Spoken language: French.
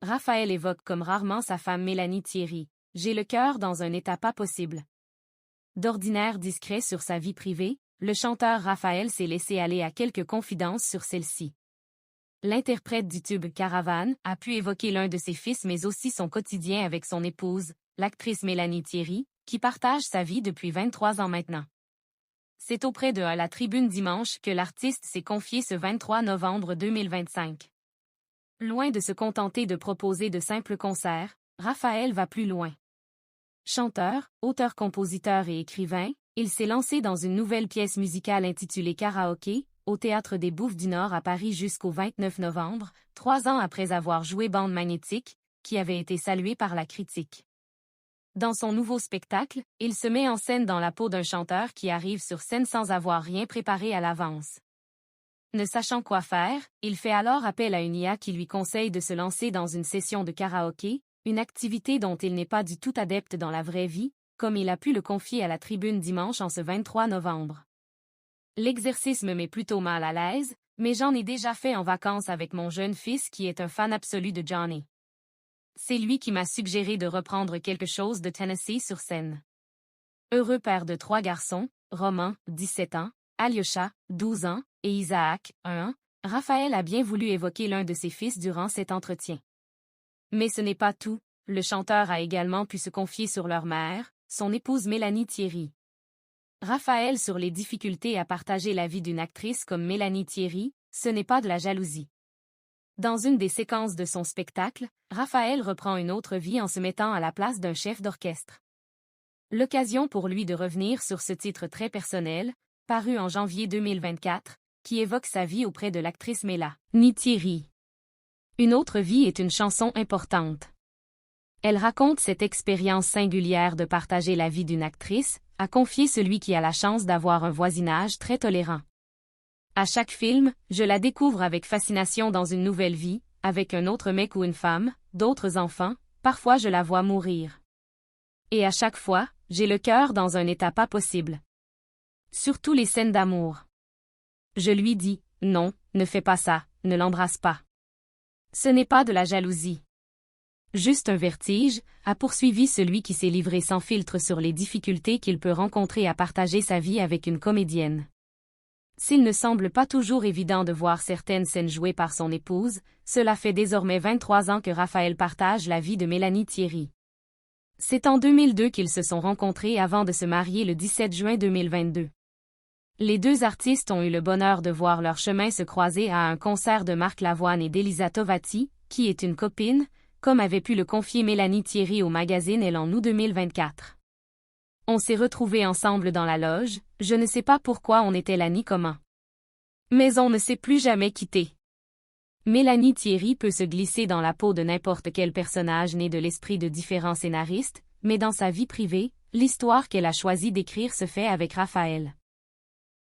Raphaël évoque comme rarement sa femme Mélanie Thierry. J'ai le cœur dans un état pas possible. D'ordinaire discret sur sa vie privée, le chanteur Raphaël s'est laissé aller à quelques confidences sur celle-ci. L'interprète du tube Caravane a pu évoquer l'un de ses fils mais aussi son quotidien avec son épouse, l'actrice Mélanie Thierry, qui partage sa vie depuis 23 ans maintenant. C'est auprès de La Tribune Dimanche que l'artiste s'est confié ce 23 novembre 2025. Loin de se contenter de proposer de simples concerts, Raphaël va plus loin. Chanteur, auteur-compositeur et écrivain, il s'est lancé dans une nouvelle pièce musicale intitulée Karaoké, au Théâtre des Bouffes du Nord à Paris jusqu'au 29 novembre, 3 ans après avoir joué Bande magnétique, qui avait été salué par la critique. Dans son nouveau spectacle, il se met en scène dans la peau d'un chanteur qui arrive sur scène sans avoir rien préparé à l'avance. Ne sachant quoi faire, il fait alors appel à une IA qui lui conseille de se lancer dans une session de karaoké, une activité dont il n'est pas du tout adepte dans la vraie vie, comme il a pu le confier à La Tribune Dimanche en ce 23 novembre. L'exercice me met plutôt mal à l'aise, mais j'en ai déjà fait en vacances avec mon jeune fils qui est un fan absolu de Johnny. C'est lui qui m'a suggéré de reprendre quelque chose de Tennessee sur scène. Heureux père de 3 garçons, Roman, 17 ans, Alyosha, 12 ans, et Isaac, 1 an, Raphaël a bien voulu évoquer l'un de ses fils durant cet entretien. Mais ce n'est pas tout, le chanteur a également pu se confier sur leur mère, son épouse Mélanie Thierry. Raphaël sur les difficultés à partager la vie d'une actrice comme Mélanie Thierry, ce n'est pas de la jalousie. Dans une des séquences de son spectacle, Raphaël reprend une autre vie en se mettant à la place d'un chef d'orchestre. L'occasion pour lui de revenir sur ce titre très personnel, paru en janvier 2024, qui évoque sa vie auprès de l'actrice Mélanie Thierry. Une autre vie est une chanson importante. Elle raconte cette expérience singulière de partager la vie d'une actrice, a confié celui qui a la chance d'avoir un voisinage très tolérant. À chaque film, je la découvre avec fascination dans une nouvelle vie, avec un autre mec ou une femme, d'autres enfants, parfois je la vois mourir. Et à chaque fois, j'ai le cœur dans un état pas possible. Surtout les scènes d'amour. Je lui dis, non, ne fais pas ça, ne l'embrasse pas. Ce n'est pas de la jalousie. Juste un vertige, a poursuivi celui qui s'est livré sans filtre sur les difficultés qu'il peut rencontrer à partager sa vie avec une comédienne. S'il ne semble pas toujours évident de voir certaines scènes jouées par son épouse, cela fait désormais 23 ans que Raphaël partage la vie de Mélanie Thierry. C'est en 2002 qu'ils se sont rencontrés avant de se marier le 17 juin 2022. Les deux artistes ont eu le bonheur de voir leur chemin se croiser à un concert de Marc Lavoine et d'Elisa Tovati, qui est une copine, comme avait pu le confier Mélanie Thierry au magazine Elle en août 2024. On s'est retrouvés ensemble dans la loge, je ne sais pas pourquoi on était là ni comment. Mais on ne s'est plus jamais quitté. Mélanie Thierry peut se glisser dans la peau de n'importe quel personnage né de l'esprit de différents scénaristes, mais dans sa vie privée, l'histoire qu'elle a choisi d'écrire se fait avec Raphaël.